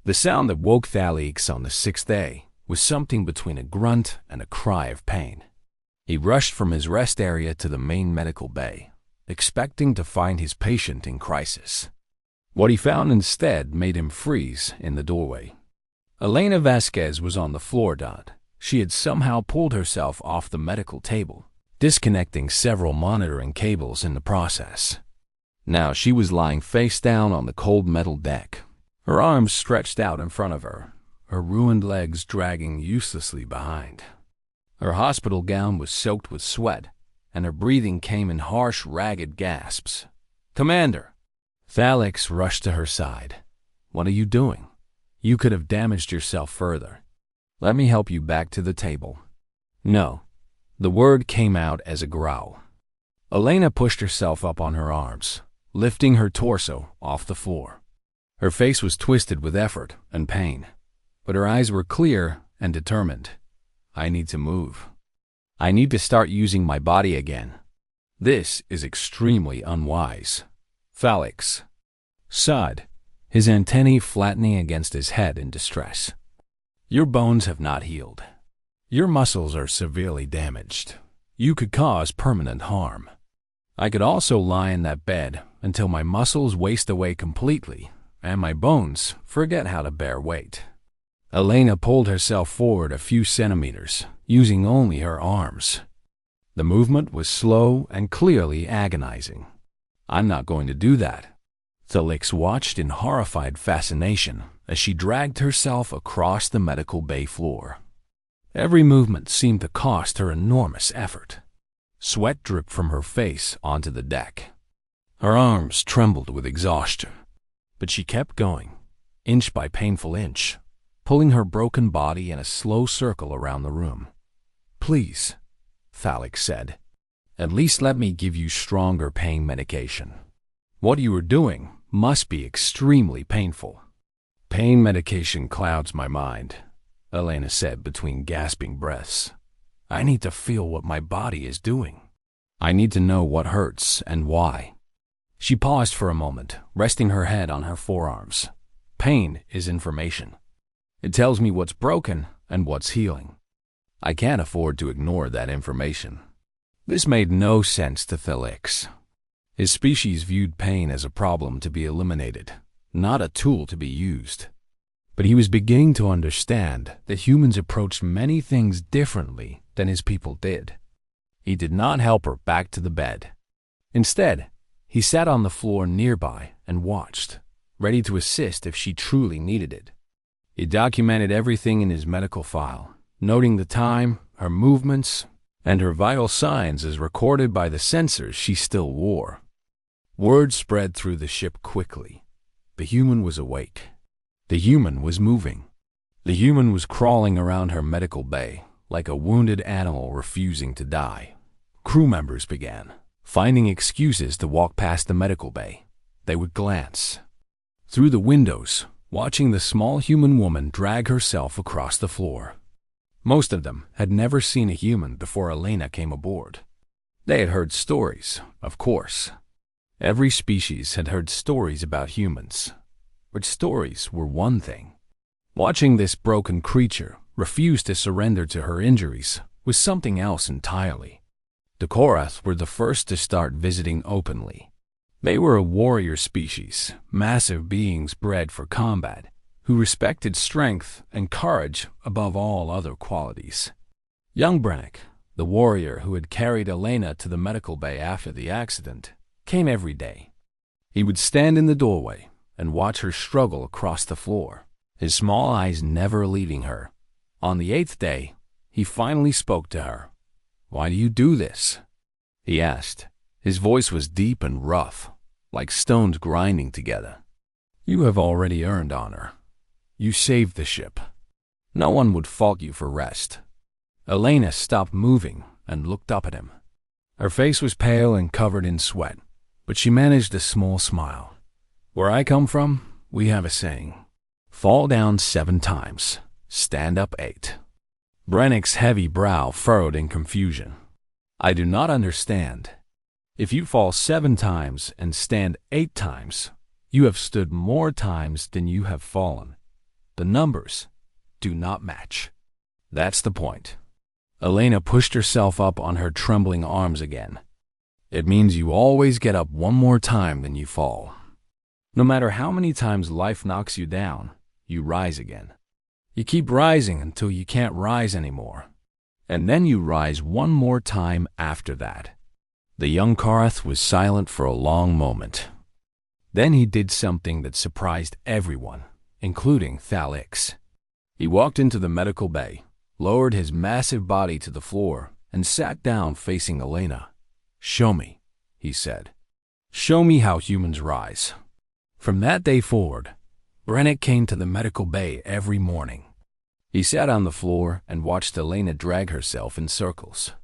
The sound that woke Thalix on the sixth day was something between a grunt and a cry of pain. He rushed from his rest area to the main medical bay, expecting to find his patient in crisis. What he found instead made him freeze in the doorway. Elena Vasquez was on the floor. She had somehow pulled herself off the medical table, disconnecting several monitoring cables in the process. Now she was lying face down on the cold metal deck, her arms stretched out in front of her, her ruined legs dragging uselessly behind. Her hospital gown was soaked with sweat, and her breathing came in harsh, ragged gasps. "Commander!" Thalix rushed to her side. "What are you doing? You could have damaged yourself further. Let me help you back to the table." "No." The word came out as a growl. Elena pushed herself up on her arms, lifting her torso off the floor. Her face was twisted with effort and pain, but her eyes were clear and determined. "I need to move. I need to start using my body again. This is extremely unwise." Thalix sighed, his antennae flattening against his head in distress. "Your bones have not healed. Your muscles are severely damaged. You could cause permanent harm. I could also lie in that bed until my muscles waste away completely and my bones forget how to bear weight." Elena pulled herself forward a few centimeters, using only her arms. The movement was slow and clearly agonizing. "I'm not going to do that." Thalix watched in horrified fascination as she dragged herself across the medical bay floor. Every movement seemed to cost her enormous effort. Sweat dripped from her face onto the deck. Her arms trembled with exhaustion, but she kept going, inch by painful inch, pulling her broken body in a slow circle around the room. "Please," Thalix said, "at least let me give you stronger pain medication. What you are doing must be extremely painful." "Pain medication clouds my mind," Elena said between gasping breaths. "I need to feel what my body is doing. I need to know what hurts and why." She paused for a moment, resting her head on her forearms. "Pain is information. It tells me what's broken and what's healing. I can't afford to ignore that information." This made no sense to Thalix. His species viewed pain as a problem to be eliminated, not a tool to be used. But he was beginning to understand that humans approached many things differently than his people did. He did not help her back to the bed. Instead, he sat on the floor nearby and watched, ready to assist if she truly needed it. He documented everything in his medical file, noting the time, her movements, and her vital signs as recorded by the sensors she still wore. Word spread through the ship quickly. The human was awake. The human was moving. The human was crawling around her medical bay like a wounded animal refusing to die. Crew members began finding excuses to walk past the medical bay. They would glance through the windows, watching the small human woman drag herself across the floor. Most of them had never seen a human before Elena came aboard. They had heard stories, of course. Every species had heard stories about humans, but stories were one thing. Watching this broken creature refuse to surrender to her injuries was something else entirely. The Korath were the first to start visiting openly. They were a warrior species, massive beings bred for combat, who respected strength and courage above all other qualities. Young Brennick, the warrior who had carried Elena to the medical bay after the accident, came every day. He would stand in the doorway and watch her struggle across the floor, his small eyes never leaving her. On the 8th day, he finally spoke to her. "Why do you do this?" he asked. His voice was deep and rough, like stones grinding together. "You have already earned honor. You saved the ship. No one would fault you for rest." Elena stopped moving and looked up at him. Her face was pale and covered in sweat, but she managed a small smile. "Where I come from, we have a saying. Fall down 7 times, stand up 8. Brennick's heavy brow furrowed in confusion. "I do not understand. If you fall 7 times and stand 8 times, you have stood more times than you have fallen. The numbers do not match. That's the point. Elena pushed herself up on her trembling arms again. It means you always get up one more time than you fall. No matter how many times life knocks you down, you rise again. You keep rising until you can't rise anymore. And then you rise one more time after that. The young Karth was silent for a long moment. Then he did something that surprised everyone, including Thalix. He walked into the medical bay, lowered his massive body to the floor, and sat down facing Elena. "Show me," he said. "Show me how humans rise." From that day forward, Brennick came to the medical bay every morning. He sat on the floor and watched Elena drag herself in circles.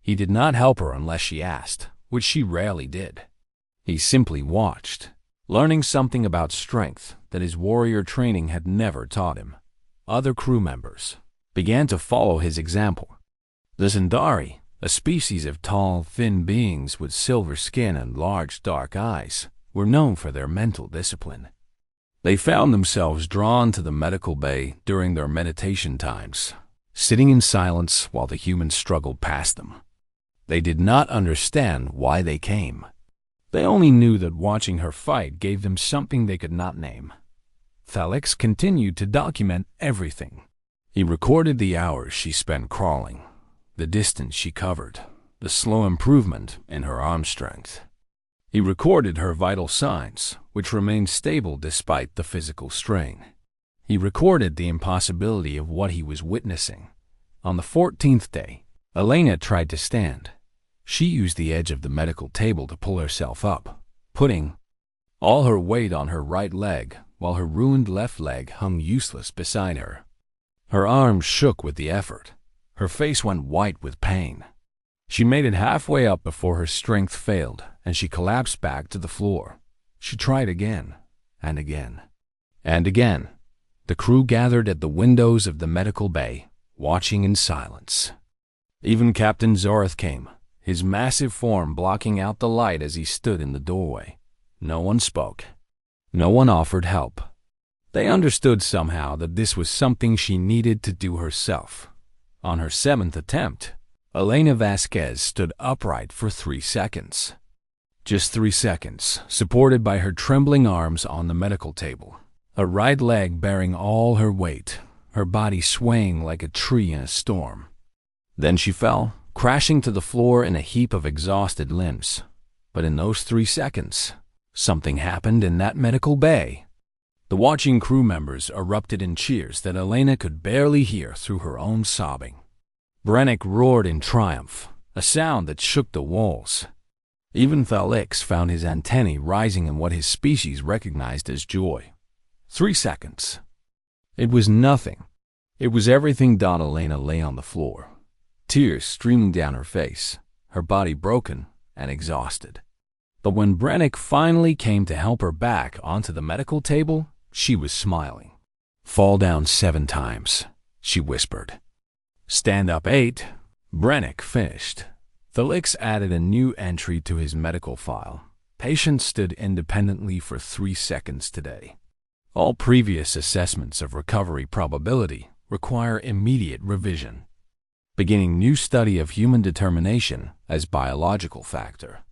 He did not help her unless she asked, which she rarely did. He simply watched, learning something about strength that his warrior training had never taught him. Other crew members began to follow his example. The Zendari, a species of tall, thin beings with silver skin and large, dark eyes, were known for their mental discipline. They found themselves drawn to the medical bay during their meditation times, sitting in silence while the humans struggled past them. They did not understand why they came. They only knew that watching her fight gave them something they could not name. Thalix continued to document everything. He recorded the hours she spent crawling, the distance she covered, the slow improvement in her arm strength. He recorded her vital signs, which remained stable despite the physical strain. He recorded the impossibility of what he was witnessing. On the 14th day, Elena tried to stand. She used the edge of the medical table to pull herself up, putting all her weight on her right leg while her ruined left leg hung useless beside her. Her arms shook with the effort. Her face went white with pain. She made it halfway up before her strength failed, and she collapsed back to the floor. She tried again, and again, and again. The crew gathered at the windows of the medical bay, watching in silence. Even Captain Zorth came, his massive form blocking out the light as he stood in the doorway. No one spoke. No one offered help. They understood somehow that this was something she needed to do herself. On her 7th attempt, Elena Vasquez stood upright for 3 seconds. Just 3 seconds, supported by her trembling arms on the medical table, her right leg bearing all her weight, her body swaying like a tree in a storm. Then she fell, crashing to the floor in a heap of exhausted limbs. But in those 3 seconds, something happened in that medical bay. The watching crew members erupted in cheers that Elena could barely hear through her own sobbing. Brennick roared in triumph, a sound that shook the walls. Even Thalix found his antennae rising in what his species recognized as joy. 3 seconds. It was nothing. It was everything. Elena lay on the floor, tears streaming down her face, her body broken and exhausted. But when Brennick finally came to help her back onto the medical table, she was smiling. "Fall down 7 times, she whispered. "Stand up 8, Brennick finished. Thalix added a new entry to his medical file. Patient stood independently for 3 seconds today. All previous assessments of recovery probability require immediate revision. Beginning new study of human determination as biological factor."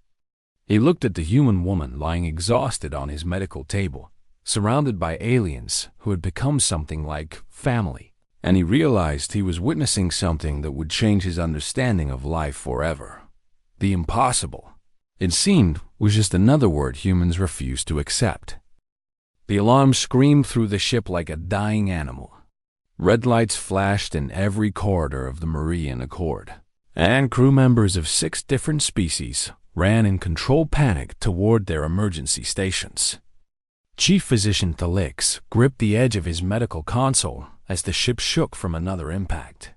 He looked at the human woman lying exhausted on his medical table, surrounded by aliens who had become something like family, and he realized he was witnessing something that would change his understanding of life forever. The impossible, it seemed, was just another word humans refused to accept. The alarm screamed through the ship like a dying animal. Red lights flashed in every corridor of the Marian Accord, and crew members of 6 different species ran in controlled panic toward their emergency stations. Chief Physician Thalix gripped the edge of his medical console as the ship shook from another impact.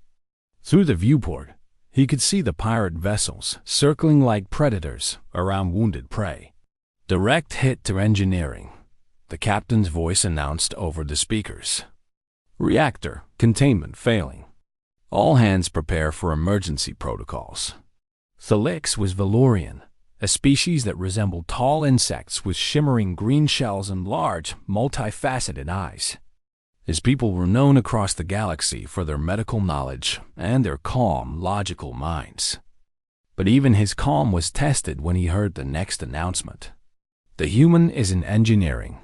Through the viewport, he could see the pirate vessels circling like predators around wounded prey. "Direct hit to engineering," the captain's voice announced over the speakers. "Reactor containment failing. All hands prepare for emergency protocols." Thalix was Valorian, a species that resembled tall insects with shimmering green shells and large, multifaceted eyes. His people were known across the galaxy for their medical knowledge and their calm, logical minds. But even his calm was tested when he heard the next announcement. The human is in engineering.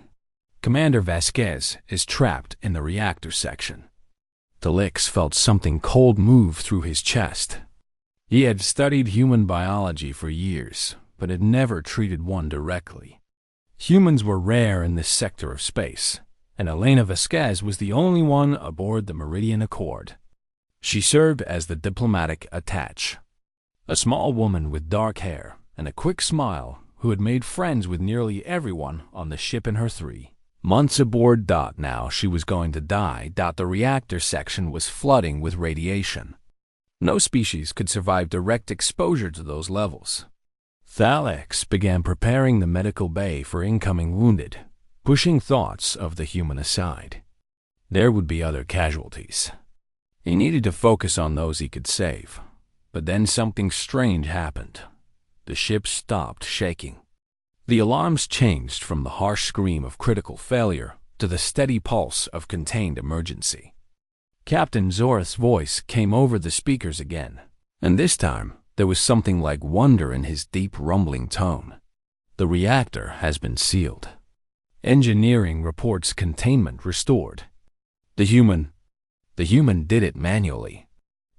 Commander Vasquez is trapped in the reactor section. Thalix felt something cold move through his chest. He had studied human biology for years, but had never treated one directly. Humans were rare in this sector of space, and Elena Vasquez was the only one aboard the Meridian Accord. She served as the diplomatic attaché, a small woman with dark hair and a quick smile who had made friends with nearly everyone on the ship in her 3 months aboard. Now she was going to die. The reactor section was flooding with radiation. No species could survive direct exposure to those levels. Thalix began preparing the medical bay for incoming wounded, pushing thoughts of the human aside. There would be other casualties. He needed to focus on those he could save. But then something strange happened. The ship stopped shaking. The alarms changed from the harsh scream of critical failure to the steady pulse of contained emergency. Captain Zorth's voice came over the speakers again, and this time there was something like wonder in his deep rumbling tone. The reactor has been sealed. Engineering reports containment restored. The human did it manually.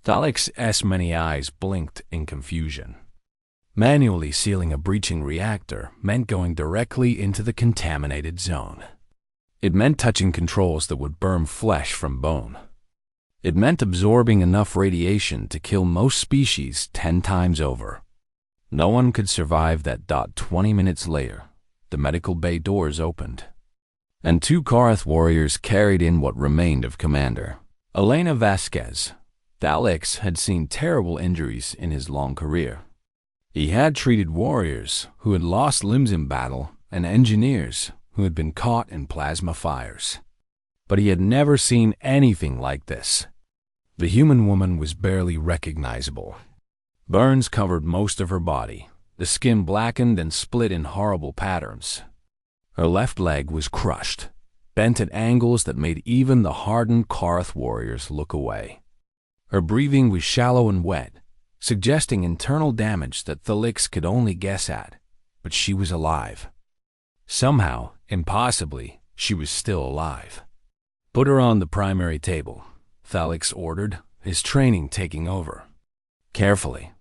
Thalix's many eyes blinked in confusion. Manually sealing a breaching reactor meant going directly into the contaminated zone. It meant touching controls that would burn flesh from bone. It meant absorbing enough radiation to kill most species 10 times over. No one could survive that. 20 minutes later, the medical bay doors opened, and 2 Karath warriors carried in what remained of Commander Elena Vasquez. Thalix had seen terrible injuries in his long career. He had treated warriors who had lost limbs in battle and engineers who had been caught in plasma fires. But he had never seen anything like this. The human woman was barely recognizable. Burns covered most of her body. The skin blackened and split in horrible patterns. Her left leg was crushed, bent at angles that made even the hardened Karath warriors look away. Her breathing was shallow and wet, suggesting internal damage that Thalix could only guess at, but she was alive. Somehow, impossibly, she was still alive. Put her on the primary table, Thalix ordered, his training taking over. Carefully.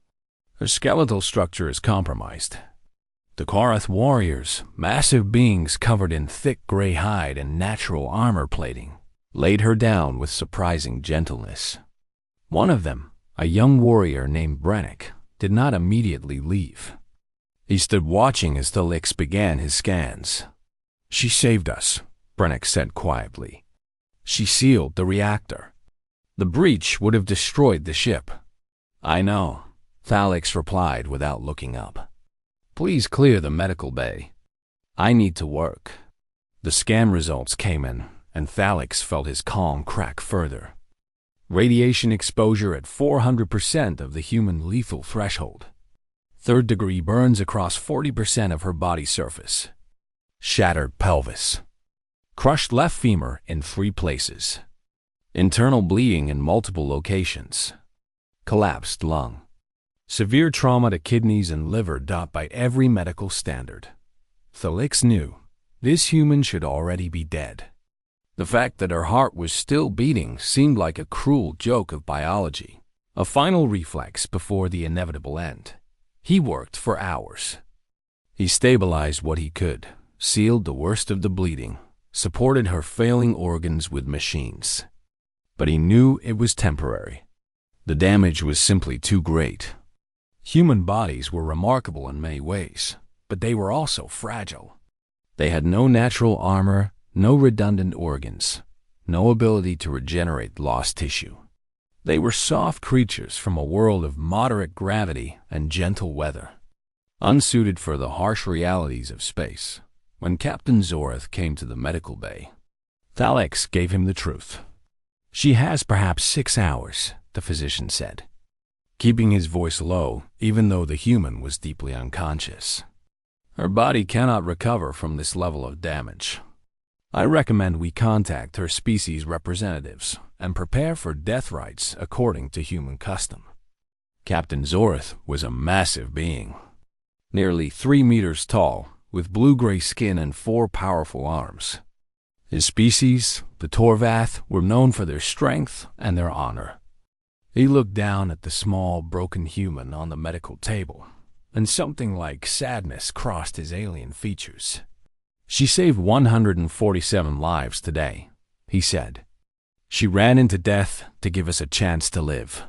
Her skeletal structure is compromised. The Karath warriors, massive beings covered in thick gray hide and natural armor plating, laid her down with surprising gentleness. One of them, a young warrior named Brennick, did not immediately leave. He stood watching as Thalix began his scans. "She saved us," Brennick said quietly. "She sealed the reactor. The breach would have destroyed the ship." "I know," Thalix replied without looking up. "Please clear the medical bay. I need to work." The scan results came in, and Thalix felt his calm crack further. Radiation exposure at 400% of the human lethal threshold. 3rd-degree burns across 40% of her body surface. Shattered pelvis. Crushed left femur in 3 places. Internal bleeding in multiple locations. Collapsed lung. Severe trauma to kidneys and liver. By every medical standard, Thalix knew this human should already be dead. The fact that her heart was still beating seemed like a cruel joke of biology, a final reflex before the inevitable end. He worked for hours. He stabilized what he could, sealed the worst of the bleeding, supported her failing organs with machines. But he knew it was temporary. The damage was simply too great. Human bodies were remarkable in many ways, but they were also fragile. They had no natural armor, no redundant organs, no ability to regenerate lost tissue. They were soft creatures from a world of moderate gravity and gentle weather, unsuited for the harsh realities of space. When Captain Zorth came to the medical bay, Thalix gave him the truth. "She has perhaps 6 hours," the physician said, keeping his voice low even though the human was deeply unconscious. "Her body cannot recover from this level of damage." I recommend we contact her species representatives and prepare for death rites according to human custom. Captain Zorth was a massive being, nearly 3 meters tall, with blue-gray skin and 4 powerful arms. His species, the Torvath, were known for their strength and their honor. He looked down at the small, broken human on the medical table, and something like sadness crossed his alien features. "She saved 147 lives today," he said. "She ran into death to give us a chance to live."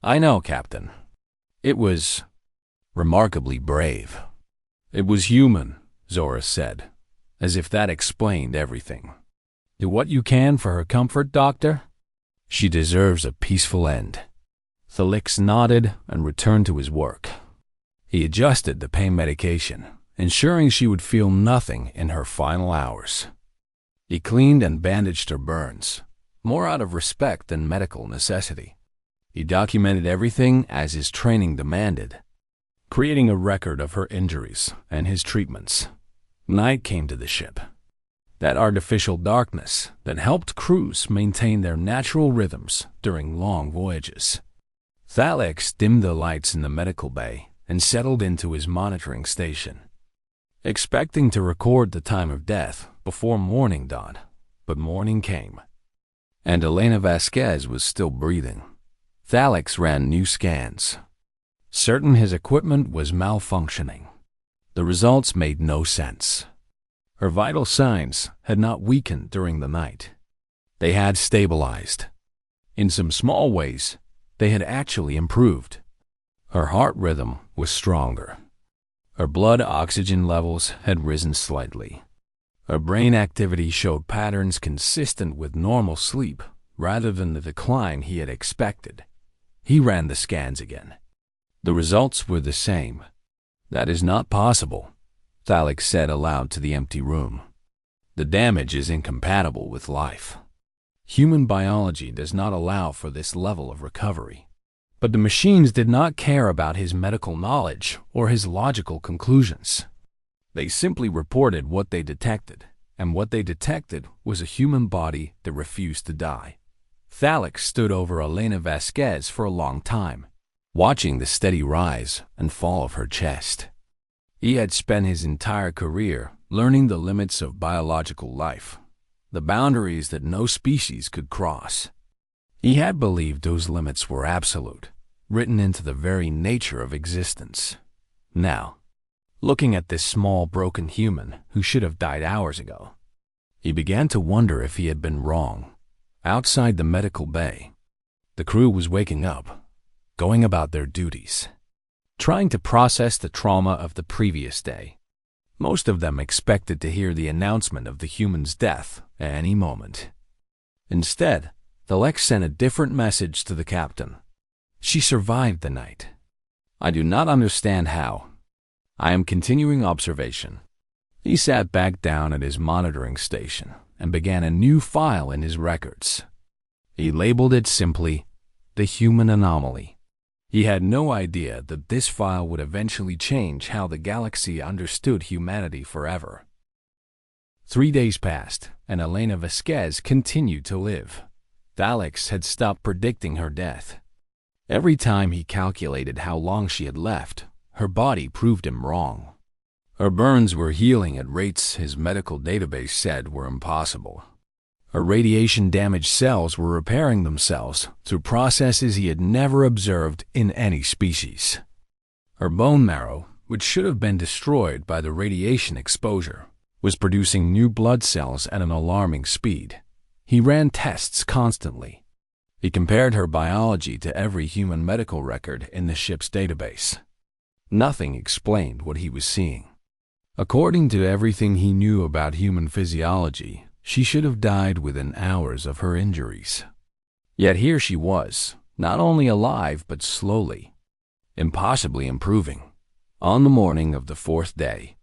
"I know, Captain. It was remarkably brave." "It was human," Zora said, as if that explained everything. "Do what you can for her comfort, Doctor. She deserves a peaceful end." Thalix nodded and returned to his work. He adjusted the pain medication, ensuring she would feel nothing in her final hours. He cleaned and bandaged her burns, more out of respect than medical necessity. He documented everything as his training demanded, creating a record of her injuries and his treatments. Night came to the ship, that artificial darkness that helped crews maintain their natural rhythms during long voyages. Thalix dimmed the lights in the medical bay and settled into his monitoring station, expecting to record the time of death before morning dawned. But morning came, and Elena Vasquez was still breathing. Thalix ran new scans, certain his equipment was malfunctioning. The results made no sense. Her vital signs had not weakened during the night. They had stabilized. In some small ways, they had actually improved. Her heart rhythm was stronger. Her blood oxygen levels had risen slightly. Her brain activity showed patterns consistent with normal sleep rather than the decline he had expected. He ran the scans again. The results were the same. "That is not possible," Thalix said aloud to the empty room. "The damage is incompatible with life. Human biology does not allow for this level of recovery." But the machines did not care about his medical knowledge or his logical conclusions. They simply reported what they detected, and what they detected was a human body that refused to die. Thalix stood over Elena Vasquez for a long time, watching the steady rise and fall of her chest. He had spent his entire career learning the limits of biological life, the boundaries that no species could cross. He had believed those limits were absolute, written into the very nature of existence. Now, looking at this small, broken human who should have died hours ago, he began to wonder if he had been wrong. Outside the medical bay, the crew was waking up, going about their duties, trying to process the trauma of the previous day. Most of them expected to hear the announcement of the human's death at any moment. Instead, Thalix sent a different message to the captain. "She survived the night. I do not understand how. I am continuing observation." He sat back down at his monitoring station and began a new file in his records. He labeled it simply, "The Human Anomaly." He had no idea that this file would eventually change how the galaxy understood humanity forever. 3 days passed, and Elena Vasquez continued to live. Thalix had stopped predicting her death. Every time he calculated how long she had left, her body proved him wrong. Her burns were healing at rates his medical database said were impossible. Her radiation-damaged cells were repairing themselves through processes he had never observed in any species. Her bone marrow, which should have been destroyed by the radiation exposure, was producing new blood cells at an alarming speed. He ran tests constantly. He compared her biology to every human medical record in the ship's database. Nothing explained what he was seeing. According to everything he knew about human physiology, she should have died within hours of her injuries. Yet here she was, not only alive but slowly, impossibly improving. On the morning of the 4th day,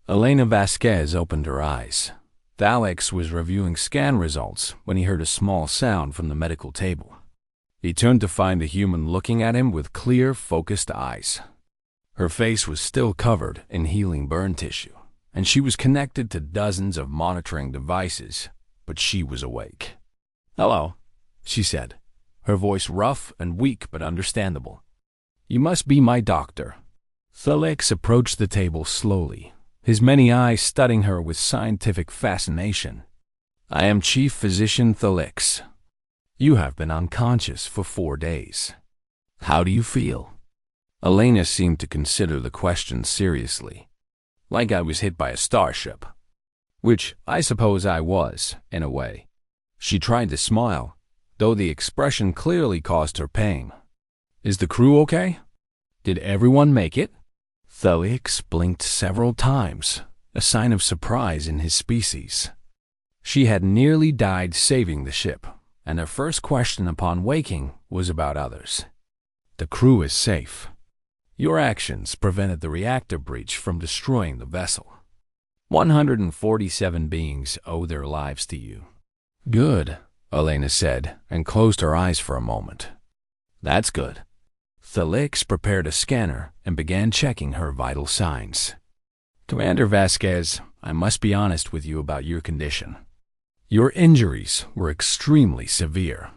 Elena Vasquez opened her eyes. Thalix was reviewing scan results when he heard a small sound from the medical table. He turned to find a human looking at him with clear, focused eyes. Her face was still covered in healing burn tissue, and she was connected to dozens of monitoring devices, but she was awake. "Hello," she said, her voice rough and weak but understandable. "You must be my doctor." Thalix approached the table slowly, his many eyes studying her with scientific fascination. "I am Chief Physician Thalix. You have been unconscious for 4 days. How do you feel?" Elena seemed to consider the question seriously, like I was hit by a starship, which I suppose I was, in a way. She tried to smile, though the expression clearly caused her pain. "Is the crew okay? Did everyone make it?" Thalix blinked several times, a sign of surprise in his species. She had nearly died saving the ship, and her first question upon waking was about others. "The crew is safe. Your actions prevented the reactor breach from destroying the vessel. 147 beings owe their lives to you." "Good," Elena said, and closed her eyes for a moment. "That's good." Thalix prepared a scanner and began checking her vital signs. "Commander Vasquez, I must be honest with you about your condition. Your injuries were extremely severe.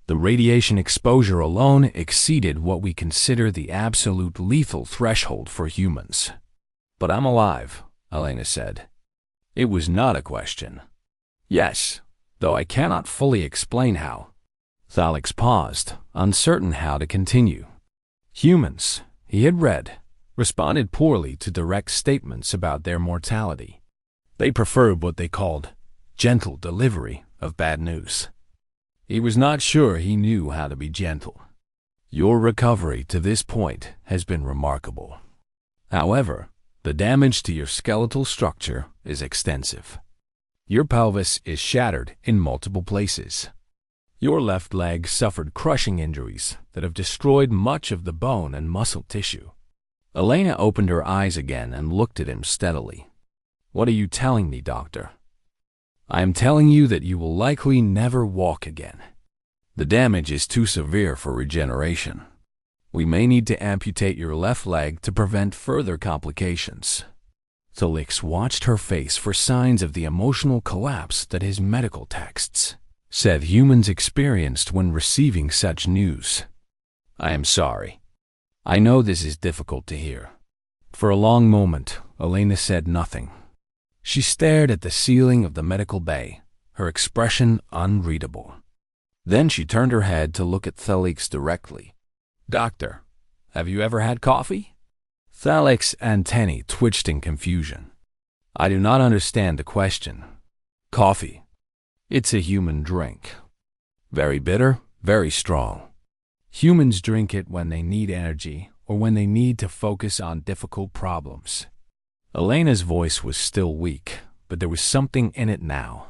The radiation exposure alone exceeded what we consider the absolute lethal threshold for humans. But I'm alive," Elena said. "It was not a question." "Yes, though I cannot fully explain how." Thalix paused, uncertain how to continue. Humans, he had read, responded poorly to direct statements about their mortality. They preferred what they called gentle delivery of bad news. He was not sure he knew how to be gentle. "Your recovery to this point has been remarkable. However, the damage to your skeletal structure is extensive. Your pelvis is shattered in multiple places. Your left leg suffered crushing injuries that have destroyed much of the bone and muscle tissue." Elena opened her eyes again and looked at him steadily. "What are you telling me, doctor?" "I am telling you that you will likely never walk again. The damage is too severe for regeneration. We may need to amputate your left leg to prevent further complications." Thalix watched her face for signs of the emotional collapse that his medical texts said humans experienced when receiving such news. "I am sorry. I know this is difficult to hear." For a long moment, Elena said nothing. She stared at the ceiling of the medical bay, her expression unreadable. Then she turned her head to look at Thalix directly. "Doctor, have you ever had coffee?" Thalix's antennae twitched in confusion. "I do not understand the question." "Coffee. It's a human drink. Very bitter, very strong. Humans drink it when they need energy or when they need to focus on difficult problems." Elena's voice was still weak, but there was something in it now,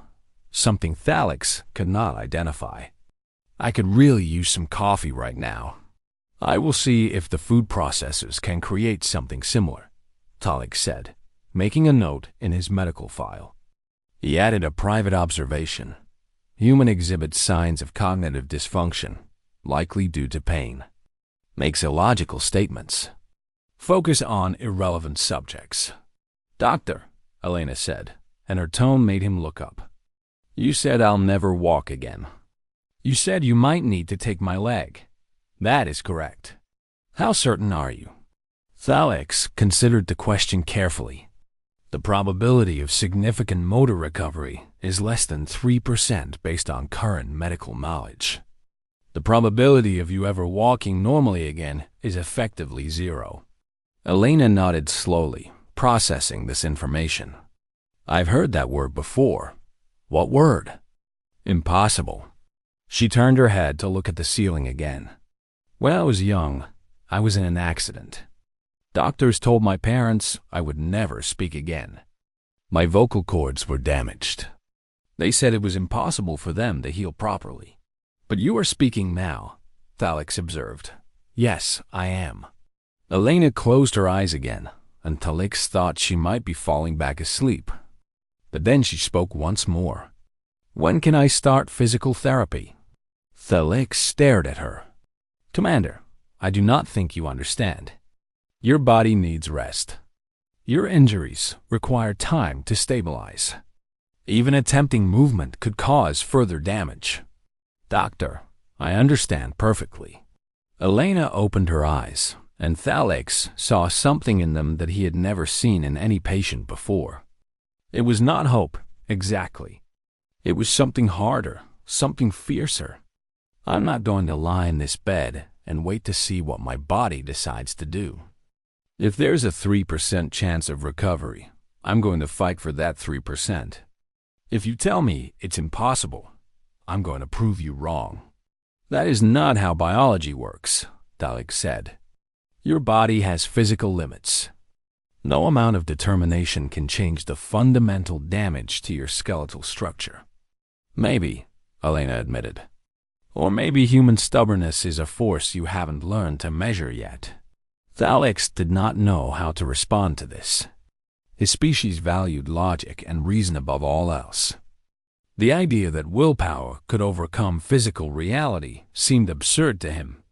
something Thalix could not identify. "I could really use some coffee right now. I will see if the food processors can create something similar," Thalix said, making a note in his medical file. He added a private observation. "Human exhibits signs of cognitive dysfunction, likely due to pain. Makes illogical statements. Focus on irrelevant subjects." "Doctor," Elena said, and her tone made him look up. "You said I'll never walk again. You said you might need to take my leg. That is correct. How certain are you?" Thalix considered the question carefully. "The probability of significant motor recovery is less than 3% based on current medical knowledge. The probability of you ever walking normally again is effectively 0. Elena nodded slowly, processing this information. "I've heard that word before. What word?" "Impossible." She turned her head to look at the ceiling again. "When I was young, I was in an accident. Doctors told my parents I would never speak again. My vocal cords were damaged. They said it was impossible for them to heal properly. But you are speaking now," Thalix observed. "Yes, I am." Elena closed her eyes again, and Thalix thought she might be falling back asleep. But then she spoke once more. "When can I start physical therapy?" Thalix stared at her. "Commander, I do not think you understand. Your body needs rest. Your injuries require time to stabilize. Even attempting movement could cause further damage. Doctor, I understand perfectly. Elena opened her eyes, and Thalex saw something in them that he had never seen in any patient before. It was not hope, exactly. It was something harder, something fiercer. I'm not going to lie in this bed and wait to see what my body decides to do. If there's a 3% chance of recovery, I'm going to fight for that 3%. If you tell me it's impossible, I'm going to prove you wrong. That is not how biology works, Dalek said. Your body has physical limits. No amount of determination can change the fundamental damage to your skeletal structure. Maybe, Elena admitted. Or maybe human stubbornness is a force you haven't learned to measure yet. Thalex did not know how to respond to this. His species valued logic and reason above all else. The idea that willpower could overcome physical reality seemed absurd to him.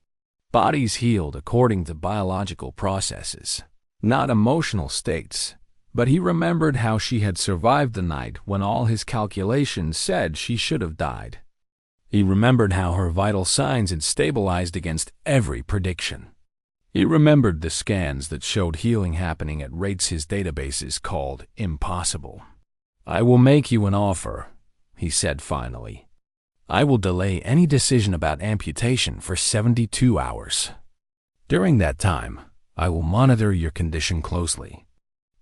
Bodies healed according to biological processes, not emotional states, but he remembered how she had survived the night when all his calculations said she should have died. He remembered how her vital signs had stabilized against every prediction. He remembered the scans that showed healing happening at rates his databases called impossible. I will make you an offer, he said finally. I will delay any decision about amputation for 72 hours. During that time, I will monitor your condition closely.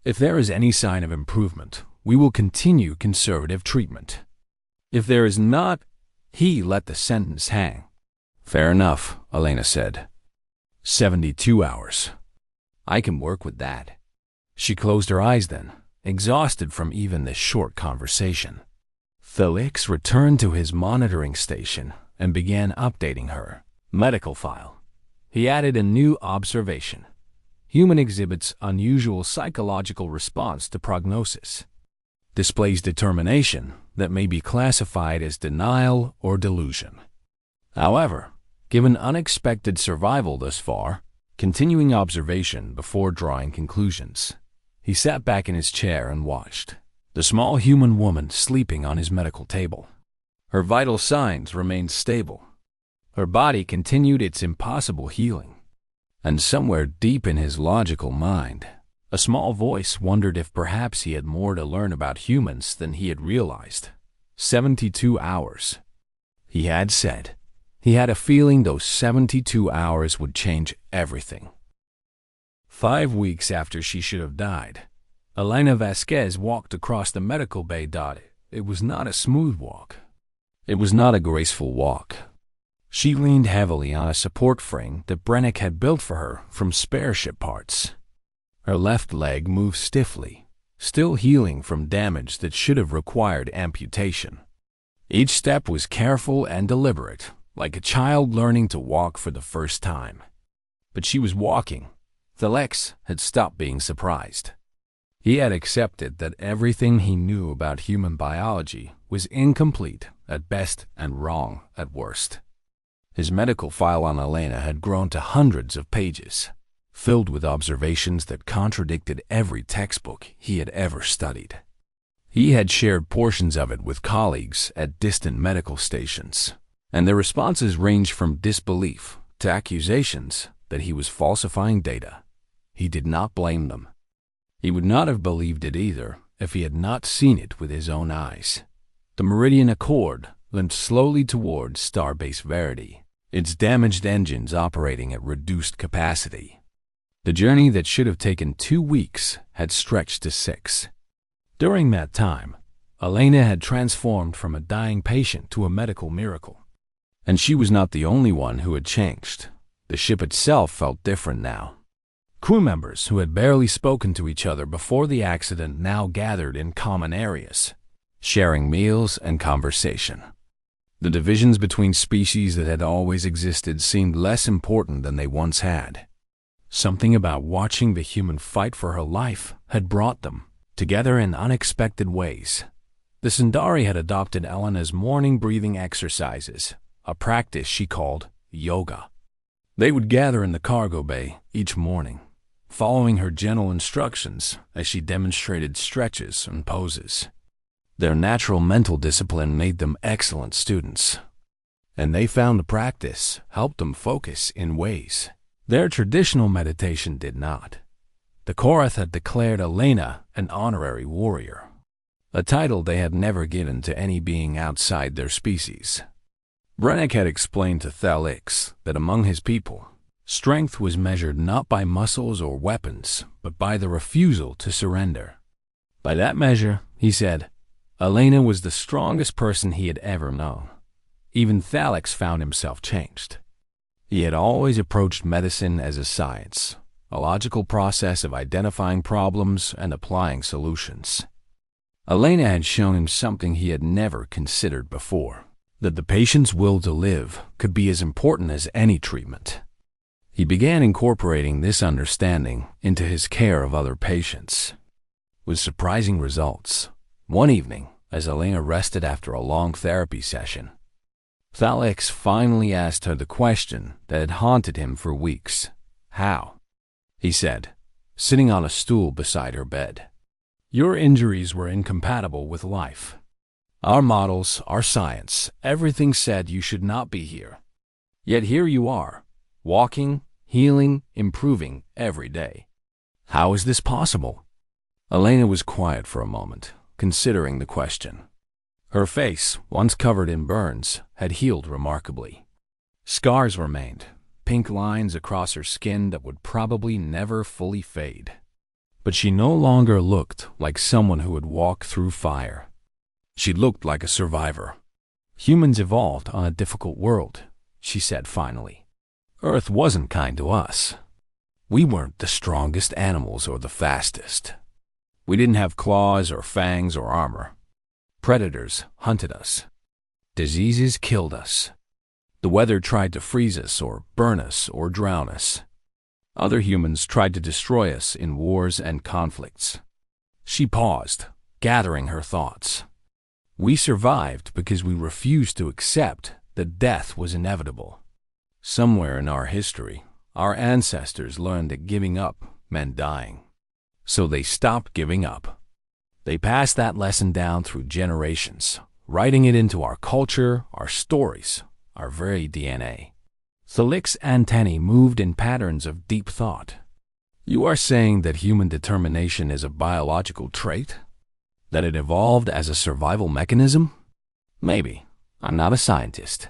If there is any sign of improvement, we will continue conservative treatment. If there is not, he let the sentence hang. Fair enough, Elena said. 72 hours. I can work with that. She closed her eyes then, exhausted from even this short conversation. Felix returned to his monitoring station and began updating her medical file. He added a new observation. Human exhibits unusual psychological response to prognosis. Displays determination that may be classified as denial or delusion. However, given unexpected survival thus far, continuing observation before drawing conclusions. He sat back in his chair and watched the small human woman sleeping on his medical table. Her vital signs remained stable. Her body continued its impossible healing. And somewhere deep in his logical mind, a small voice wondered if perhaps he had more to learn about humans than he had realized. 72 hours. He had said. He had a feeling those 72 hours would change everything. 5 weeks after she should have died, Elena Vasquez walked across the medical bay. It was not a smooth walk. It was not a graceful walk. She leaned heavily on a support frame that Brennick had built for her from spare ship parts. Her left leg moved stiffly, still healing from damage that should have required amputation. Each step was careful and deliberate, like a child learning to walk for the first time. But she was walking. Thalex had stopped being surprised. He had accepted that everything he knew about human biology was incomplete at best and wrong at worst. His medical file on Elena had grown to hundreds of pages, filled with observations that contradicted every textbook he had ever studied. He had shared portions of it with colleagues at distant medical stations, and their responses ranged from disbelief to accusations that he was falsifying data. He did not blame them. He would not have believed it either if he had not seen it with his own eyes. The Meridian Accord limped slowly towards Starbase Verity, its damaged engines operating at reduced capacity. The journey that should have taken 2 weeks had stretched to 6. During that time, Elena had transformed from a dying patient to a medical miracle. And she was not the only one who had changed. The ship itself felt different now. Crew members who had barely spoken to each other before the accident now gathered in common areas, sharing meals and conversation. The divisions between species that had always existed seemed less important than they once had. Something about watching the human fight for her life had brought them together in unexpected ways. The Sundari had adopted Elena's morning breathing exercises, a practice she called yoga. They would gather in the cargo bay each morning, following her gentle instructions as she demonstrated stretches and poses. Their natural mental discipline made them excellent students, and they found the practice helped them focus in ways their traditional meditation did not. The Korath had declared Elena an honorary warrior, a title they had never given to any being outside their species. Brennick had explained to Thalix that among his people, strength was measured not by muscles or weapons, but by the refusal to surrender. By that measure, he said, Elena was the strongest person he had ever known. Even Thalix found himself changed. He had always approached medicine as a science, a logical process of identifying problems and applying solutions. Elena had shown him something he had never considered before, that the patient's will to live could be as important as any treatment. He began incorporating this understanding into his care of other patients, with surprising results. One evening, as Elena rested after a long therapy session, Thalix finally asked her the question that had haunted him for weeks. "How?" he said, sitting on a stool beside her bed. "Your injuries were incompatible with life. Our models, our science, everything said you should not be here. Yet here you are, walking, healing, improving every day. How is this possible?" Elena was quiet for a moment, considering the question. Her face, once covered in burns, had healed remarkably. Scars remained, pink lines across her skin that would probably never fully fade. But she no longer looked like someone who would walk through fire. She looked like a survivor. "Humans evolved on a difficult world," she said finally. "Earth wasn't kind to us. We weren't the strongest animals or the fastest. We didn't have claws or fangs or armor. Predators hunted us. Diseases killed us. The weather tried to freeze us or burn us or drown us. Other humans tried to destroy us in wars and conflicts." She paused, gathering her thoughts. "We survived because we refused to accept that death was inevitable. Somewhere in our history, our ancestors learned that giving up meant dying. So they stopped giving up. They passed that lesson down through generations, writing it into our culture, our stories, our very DNA." Thalix's antennae moved in patterns of deep thought. "You are saying that human determination is a biological trait? That it evolved as a survival mechanism?" "Maybe. I'm not a scientist."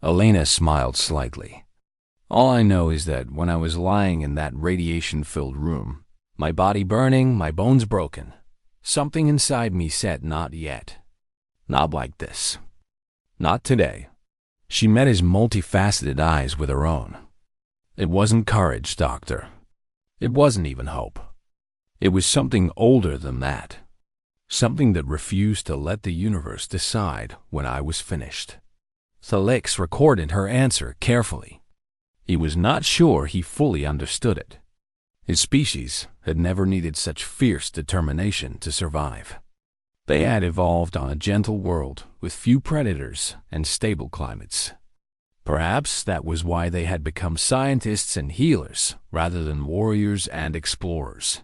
Elena smiled slightly. "All I know is that when I was lying in that radiation-filled room, my body burning, my bones broken, something inside me said not yet. Not like this. Not today." She met his multifaceted eyes with her own. "It wasn't courage, Doctor. It wasn't even hope. It was something older than that. Something that refused to let the universe decide when I was finished." Thalix recorded her answer carefully. He was not sure he fully understood it. His species had never needed such fierce determination to survive. They had evolved on a gentle world with few predators and stable climates. Perhaps that was why they had become scientists and healers rather than warriors and explorers.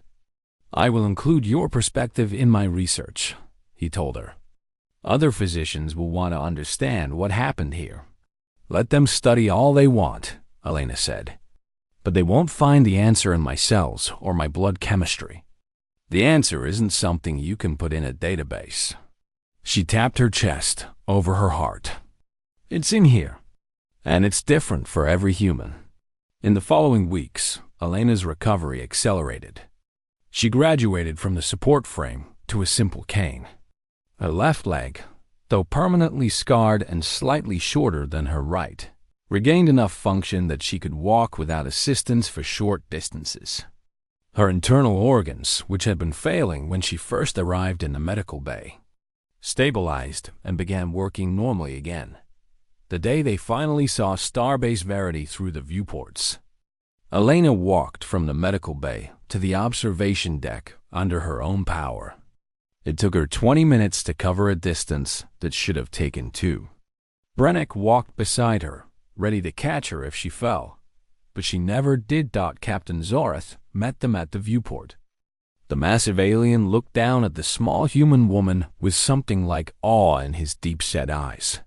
"I will include your perspective in my research," he told her. "Other physicians will want to understand what happened here." "Let them study all they want," Elena said. "But they won't find the answer in my cells or my blood chemistry. The answer isn't something you can put in a database." She tapped her chest over her heart. "It's in here, and it's different for every human." In the following weeks, Elena's recovery accelerated. She graduated from the support frame to a simple cane. Her left leg, though permanently scarred and slightly shorter than her right, regained enough function that she could walk without assistance for short distances. Her internal organs, which had been failing when she first arrived in the medical bay, stabilized and began working normally again, the day they finally saw Starbase Verity through the viewports. Elena walked from the medical bay to the observation deck under her own power. It took her 20 minutes to cover a distance that should have taken 2. Brennick walked beside her, ready to catch her if she fell, but she never did. Captain Zorath met them at the viewport. The massive alien looked down at the small human woman with something like awe in his deep-set eyes.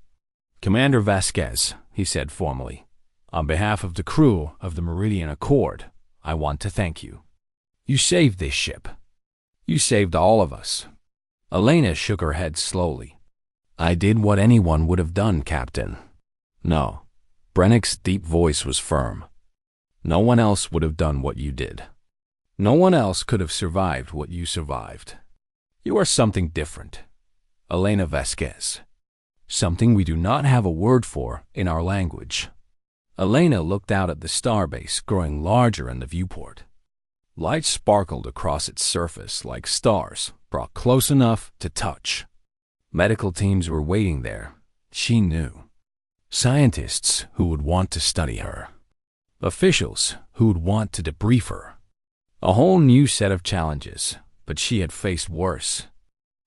"Commander Vasquez," he said formally, "on behalf of the crew of the Meridian Accord, I want to thank you. You saved this ship. You saved all of us." Elena shook her head slowly. "I did what anyone would have done, Captain." "No." Brennick's deep voice was firm. "No one else would have done what you did. No one else could have survived what you survived. You are something different, Elena Vasquez. Something we do not have a word for in our language." Elena looked out at the starbase growing larger in the viewport. Light sparkled across its surface like stars brought close enough to touch. Medical teams were waiting there, she knew. Scientists who would want to study her. Officials who would want to debrief her. A whole new set of challenges, but she had faced worse.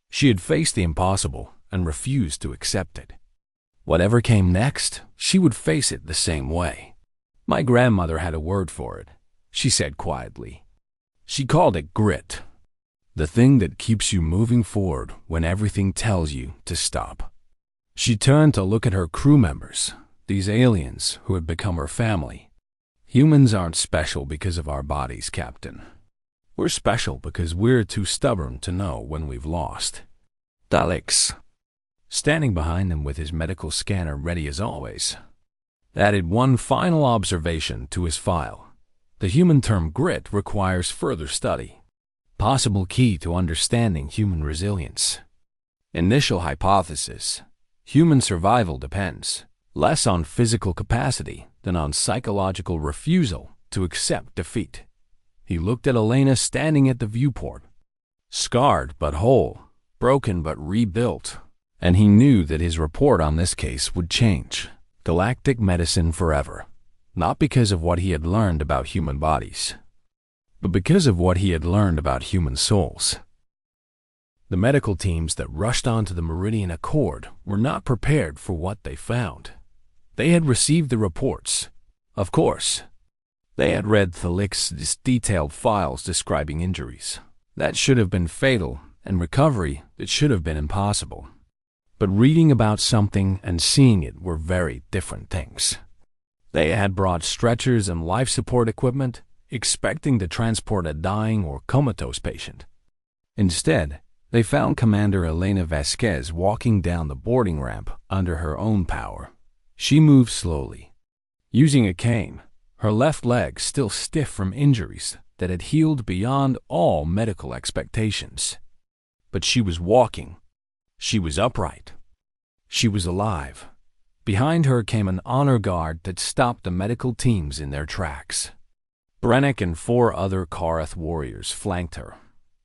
She had faced the impossible and refused to accept it. Whatever came next, she would face it the same way. "My grandmother had a word for it," she said quietly. She called it grit. The thing that keeps you moving forward when everything tells you to stop. She turned to look at her crew members, these aliens who had become her family. "Humans aren't special because of our bodies, Captain. We're special because we're too stubborn to know when we've lost." Daleks, standing behind them with his medical scanner ready as always, added one final observation to his file. The human term grit requires further study. Possible key to understanding human resilience. Initial hypothesis: human survival depends less on physical capacity than on psychological refusal to accept defeat. He looked at Elena standing at the viewport, scarred but whole, broken but rebuilt, and he knew that his report on this case would change galactic medicine forever, not because of what he had learned about human bodies, but because of what he had learned about human souls. The medical teams that rushed onto the Meridian Accord were not prepared for what they found. They had received the reports, of course. They had read Thalik's detailed files describing injuries that should have been fatal and recovery that should have been impossible. But reading about something and seeing it were very different things. They had brought stretchers and life support equipment, expecting to transport a dying or comatose patient. Instead, they found Commander Elena Vasquez walking down the boarding ramp under her own power. She moved slowly, using a cane, her left leg still stiff from injuries that had healed beyond all medical expectations. But she was walking. She was upright. She was alive. Behind her came an honor guard that stopped the medical teams in their tracks. Brennick and 4 other Karath warriors flanked her,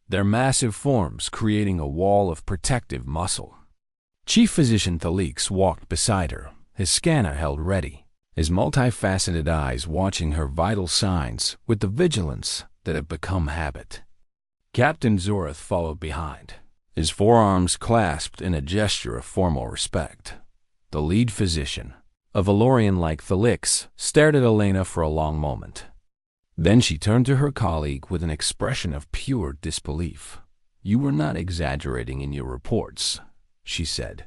their massive forms creating a wall of protective muscle. Chief Physician Thalix walked beside her, his scanner held ready, his multifaceted eyes watching her vital signs with the vigilance that had become habit. Captain Zorath followed behind, his forearms clasped in a gesture of formal respect. The lead physician, a Valorian like Thalix, stared at Elena for a long moment. Then she turned to her colleague with an expression of pure disbelief. "You were not exaggerating in your reports," she said.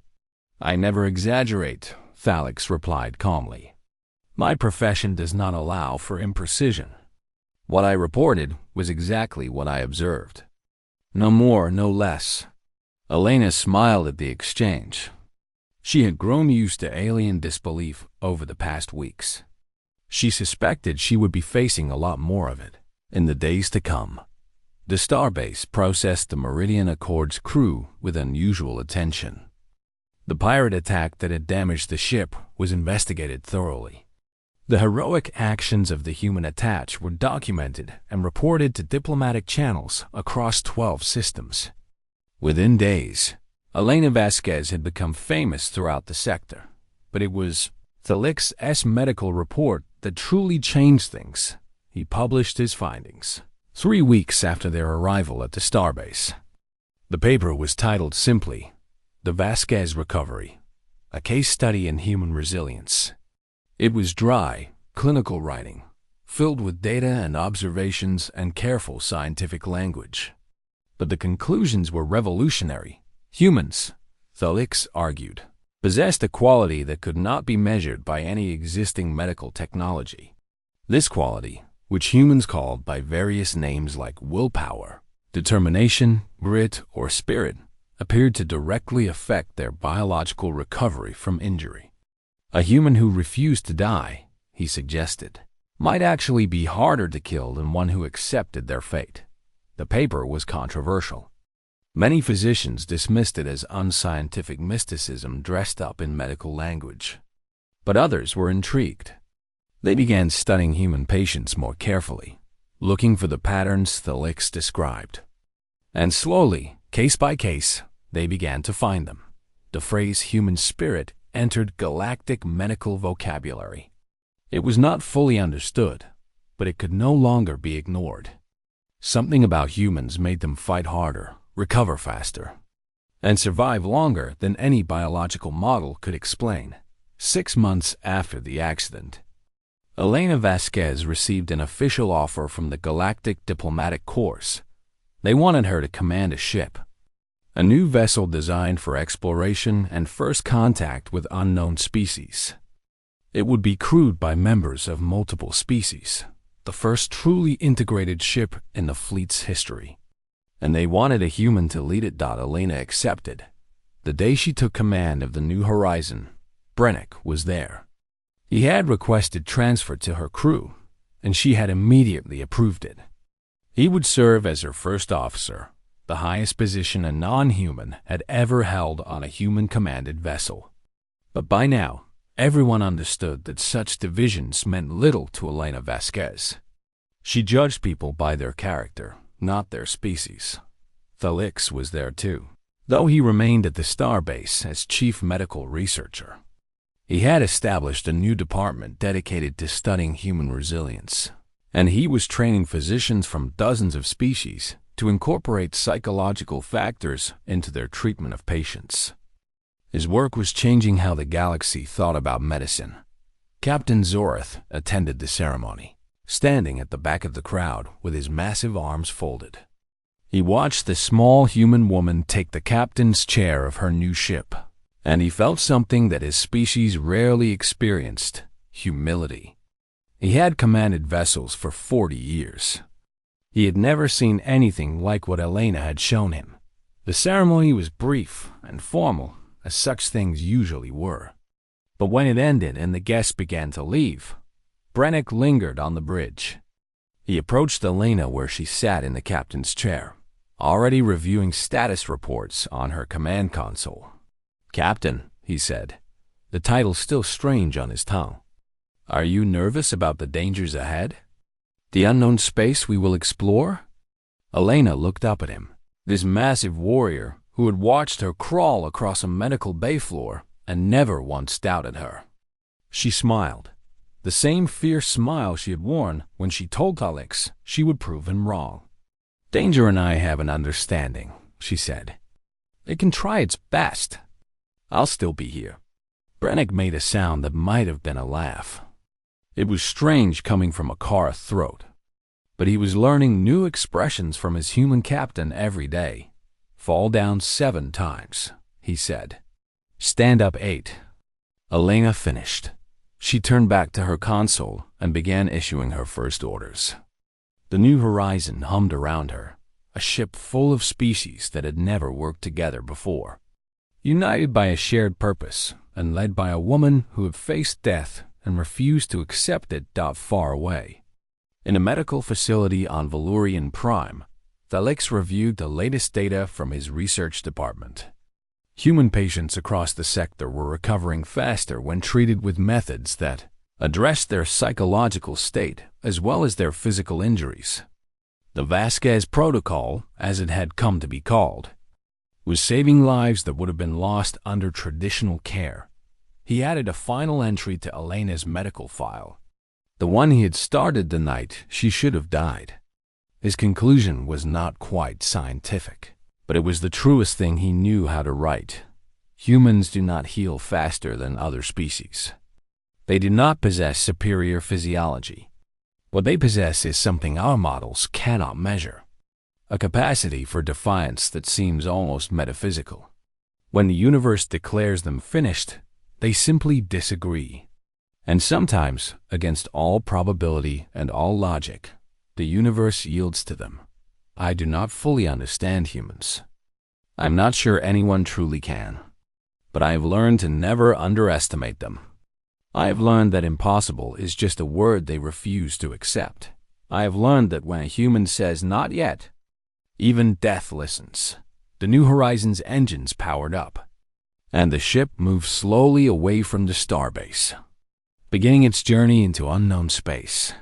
"I never exaggerate," Thalix replied calmly. "My profession does not allow for imprecision. What I reported was exactly what I observed. No more, no less." Elena smiled at the exchange. She had grown used to alien disbelief over the past weeks. She suspected she would be facing a lot more of it in the days to come. The starbase processed the Meridian Accord's crew with unusual attention. The pirate attack that had damaged the ship was investigated thoroughly. The heroic actions of the human attached were documented and reported to diplomatic channels across 12 systems. Within days, Elena Vasquez had become famous throughout the sector, but it was Thalix's medical report that truly changed things. He published his findings 3 weeks after their arrival at the starbase. The paper was titled simply, "The Vasquez Recovery, a Case Study in Human Resilience." It was dry, clinical writing, filled with data and observations and careful scientific language. But the conclusions were revolutionary. Humans, Thalix argued, possessed a quality that could not be measured by any existing medical technology. This quality, which humans called by various names like willpower, determination, grit, or spirit, appeared to directly affect their biological recovery from injury. A human who refused to die, he suggested, might actually be harder to kill than one who accepted their fate. The paper was controversial. Many physicians dismissed it as unscientific mysticism dressed up in medical language. But others were intrigued. They began studying human patients more carefully, looking for the patterns Thalix described. And slowly, case by case, they began to find them. The phrase human spirit entered galactic medical vocabulary. It was not fully understood, but it could no longer be ignored. Something about humans made them fight harder, recover faster, and survive longer than any biological model could explain. 6 months after the accident, Elena Vasquez received an official offer from the Galactic Diplomatic Corps. They wanted her to command a ship, a new vessel designed for exploration and first contact with unknown species. It would be crewed by members of multiple species, the first truly integrated ship in the fleet's history. And they wanted a human to lead it. Elena accepted. The day she took command of the New Horizon, Brennick was there. He had requested transfer to her crew, and she had immediately approved it. He would serve as her first officer, the highest position a non-human had ever held on a human-commanded vessel. But by now, everyone understood that such divisions meant little to Elena Vasquez. She judged people by their character, not their species. Thalix was there too, though he remained at the starbase as chief medical researcher. He had established a new department dedicated to studying human resilience, and he was training physicians from dozens of species to incorporate psychological factors into their treatment of patients. His work was changing how the galaxy thought about medicine. Captain Zorith attended the ceremony, standing at the back of the crowd with his massive arms folded. He watched the small human woman take the captain's chair of her new ship, and he felt something that his species rarely experienced: humility. He had commanded vessels for 40 years. He had never seen anything like what Elena had shown him. The ceremony was brief and formal, as such things usually were. But when it ended and the guests began to leave, Brennick lingered on the bridge. He approached Elena where she sat in the captain's chair, already reviewing status reports on her command console. "Captain," he said, the title still strange on his tongue. "Are you nervous about the dangers ahead? The unknown space we will explore?" Elena looked up at him. This massive warrior who had watched her crawl across a medical bay floor and never once doubted her. She smiled, the same fierce smile she had worn when she told Thalix she would prove him wrong. "Danger and I have an understanding," she said. "It can try its best. I'll still be here." Brennick made a sound that might have been a laugh. It was strange coming from a Kara throat, but he was learning new expressions from his human captain every day. "Fall down 7 times, he said. "Stand up 8. Elena finished. She turned back to her console and began issuing her first orders. The New Horizon hummed around her, a ship full of species that had never worked together before. United by a shared purpose and led by a woman who had faced death and refused to accept it. Far away, in a medical facility on Valurian Prime, Thalix reviewed the latest data from his research department. Human patients across the sector were recovering faster when treated with methods that addressed their psychological state as well as their physical injuries. The Vasquez Protocol, as it had come to be called, was saving lives that would have been lost under traditional care. He added a final entry to Elena's medical file, the one he had started the night she should have died. His conclusion was not quite scientific, but it was the truest thing he knew how to write. Humans do not heal faster than other species. They do not possess superior physiology. What they possess is something our models cannot measure, a capacity for defiance that seems almost metaphysical. When the universe declares them finished, they simply disagree. And sometimes, against all probability and all logic, the universe yields to them. I do not fully understand humans. I'm not sure anyone truly can. But I have learned to never underestimate them. I have learned that impossible is just a word they refuse to accept. I have learned that when a human says not yet, even death listens. The New Horizons engines powered up, and the ship moves slowly away from the starbase, beginning its journey into unknown space.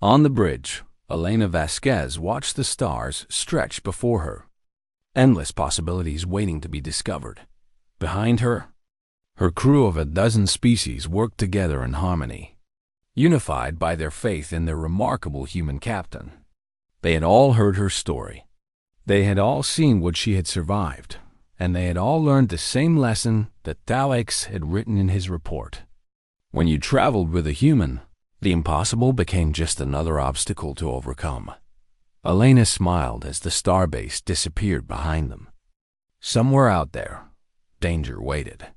On the bridge, Elena Vasquez watched the stars stretch before her, endless possibilities waiting to be discovered. Behind her, her crew of a dozen species worked together in harmony, unified by their faith in their remarkable human captain. They had all heard her story. They had all seen what she had survived, and they had all learned the same lesson that Tauex had written in his report. When you traveled with a human, the impossible became just another obstacle to overcome. Elena smiled as the starbase disappeared behind them. Somewhere out there, danger waited.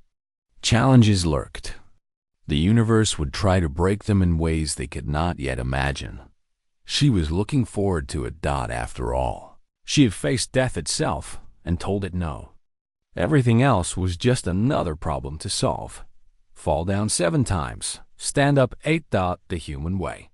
Challenges lurked. The universe would try to break them in ways they could not yet imagine. She was looking forward to it. After all, she had faced death itself and told it no. Everything else was just another problem to solve. Fall down 7 times, stand up 8. The human way.